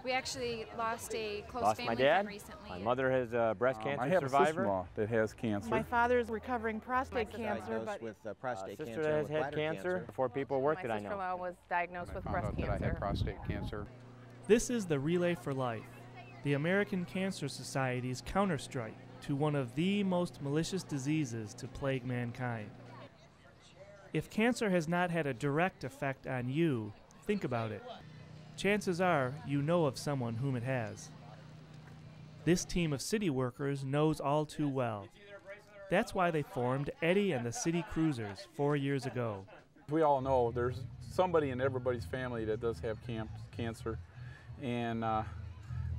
We actually lost a close Lost family my dad. friend recently. My mother is a breast cancer I have survivor. a sister-in-law that has cancer. My father's recovering prostate cancer, Diagnosed but with prostate Sister cancer that and has with had bladder cancer. 4 people work that I know. My sister-in-law was diagnosed with breast found out that I had prostate cancer. This is the Relay for Life, the American Cancer Society's counterstrike to one of the most malicious diseases to plague mankind. If cancer has not had a direct effect on you, think about it. Chances are you know of someone whom it has. This team of city workers knows all too well. That's why they formed Eddie and the City Cruisers 4 years ago. We all know there's somebody in everybody's family that does have cancer, and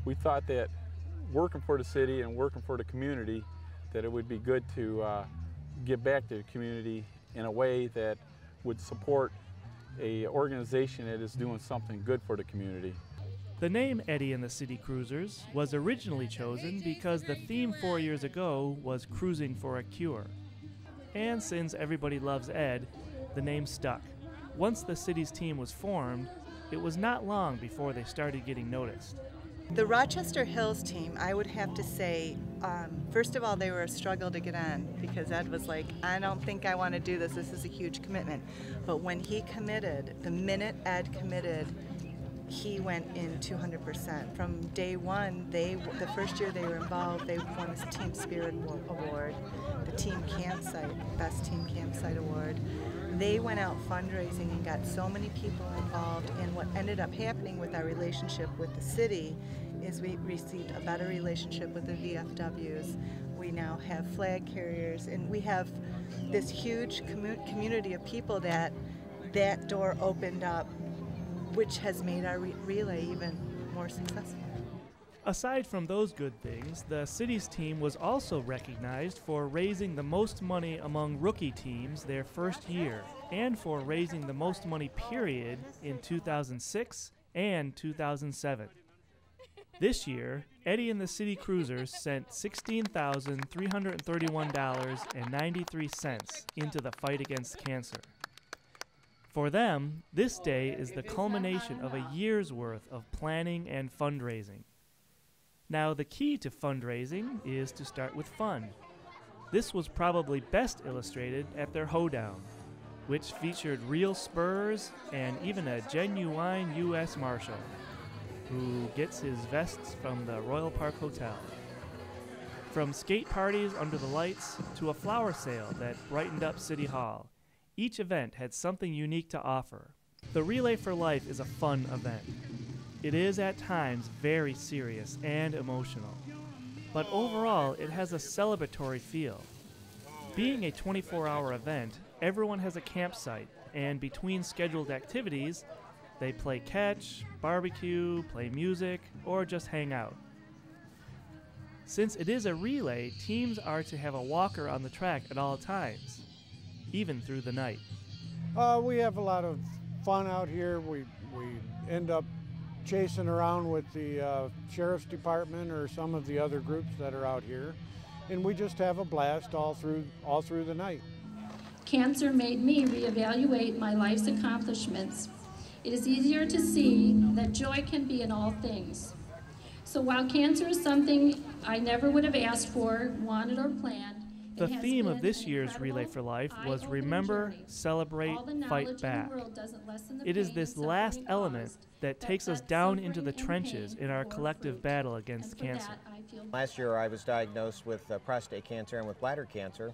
we thought that working for the city and working for the community, that it would be good to give back to the community in a way that would support an organization that is doing something good for the community. The name Eddie and the City Cruisers was originally chosen because the theme 4 years ago was Cruising for a Cure. And since everybody loves Ed, the name stuck. Once the city's team was formed, it was not long before they started getting noticed. the Rochester Hills team, I would have to say, first of all, they were a struggle to get on because Ed was like, I don't think I want to do this. This is a huge commitment. But when he committed, the minute Ed committed, he went in 200%. From day one, the first year they were involved, they won this Team Spirit Award, the Team Campsite, Best Team Campsite Award. They went out fundraising and got so many people involved, and what ended up happening with our relationship with the city is we received a better relationship with the VFWs. We now have flag carriers, and we have this huge community of people that door opened up, which has made our relay even more successful. Aside from those good things, the city's team was also recognized for raising the most money among rookie teams their first year, and for raising the most money period in 2006 and 2007. This year, Eddie and the City Cruisers sent $16,331.93 into the fight against cancer. For them, this day is the culmination of a year's worth of planning and fundraising. Now, the key to fundraising is to start with fun. This was probably best illustrated at their hoedown, which featured real spurs and even a genuine U.S. Marshal, who gets his vests from the Royal Park Hotel. From skate parties under the lights to a flower sale that brightened up City Hall, each event had something unique to offer. The Relay for Life is a fun event. It is at times very serious and emotional, but overall it has a celebratory feel. Being a 24-hour event, everyone has a campsite, and between scheduled activities, they play catch, barbecue, play music, or just hang out. Since it is a relay, teams are to have a walker on the track at all times, even through the night. We have a lot of fun out here. We end up chasing around with the Sheriff's Department or some of the other groups that are out here, and we just have a blast all through the night. Cancer made me reevaluate my life's accomplishments. It is easier to see that joy can be in all things. So while cancer is something I never would have asked for, wanted, or planned, the theme of this year's Relay for Life was Remember, Celebrate, Fight Back. It is this last element that takes us down into the trenches in our collective battle against cancer. Last year I was diagnosed with prostate cancer and with bladder cancer,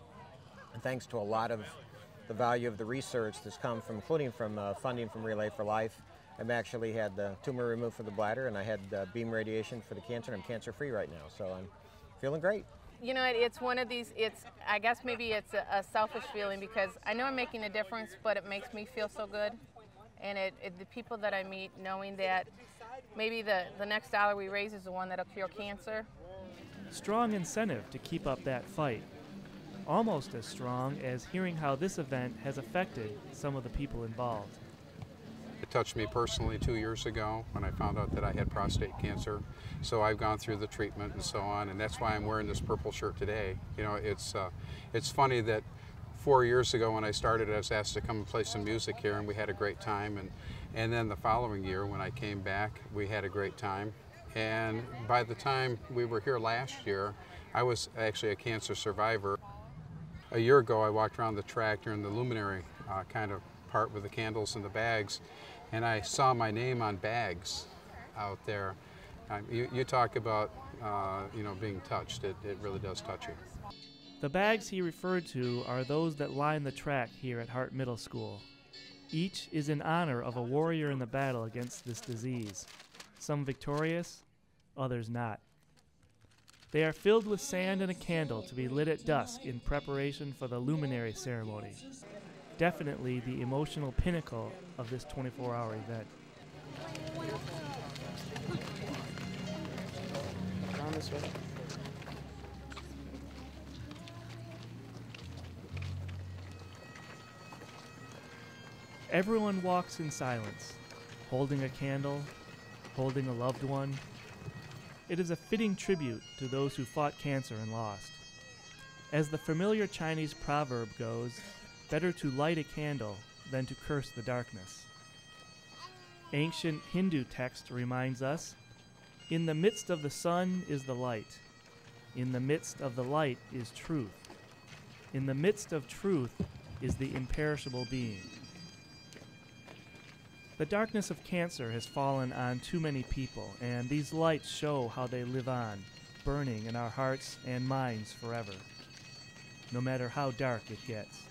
and thanks to a lot of the value of the research that's come from, including from funding from Relay for Life, I've actually had the tumor removed from the bladder, and I had beam radiation for the cancer, and I'm cancer-free right now, so I'm feeling great. You know, it's one of these, I guess maybe it's a selfish feeling because I know I'm making a difference, but it makes me feel so good. And the people that I meet, knowing that maybe the next dollar we raise is the one that'll cure cancer. Strong incentive to keep up that fight. Almost as strong as hearing how this event has affected some of the people involved. It touched me personally 2 years ago when I found out that I had prostate cancer. So I've gone through the treatment and so on, and that's why I'm wearing this purple shirt today. You know, it's funny that 4 years ago when I started, I was asked to come and play some music here, and we had a great time. And then the following year when I came back, we had a great time. And by the time we were here last year, I was actually a cancer survivor. A year ago, I walked around the track during the luminary kind of part with the candles and the bags, and I saw my name on bags out there. You talk about you know, being touched. It really does touch you. The bags he referred to are those that line the track here at Hart Middle School. Each is in honor of a warrior in the battle against this disease, some victorious, others not. They are filled with sand and a candle to be lit at dusk in preparation for the luminary ceremony. Definitely the emotional pinnacle of this 24-hour event. Down this way. Everyone walks in silence, holding a candle, holding a loved one. It is a fitting tribute to those who fought cancer and lost. As the familiar Chinese proverb goes, better to light a candle than to curse the darkness. Ancient Hindu text reminds us, in the midst of the sun is the light. In the midst of the light is truth. In the midst of truth is the imperishable being. The darkness of cancer has fallen on too many people, and these lights show how they live on, burning in our hearts and minds forever, no matter how dark it gets.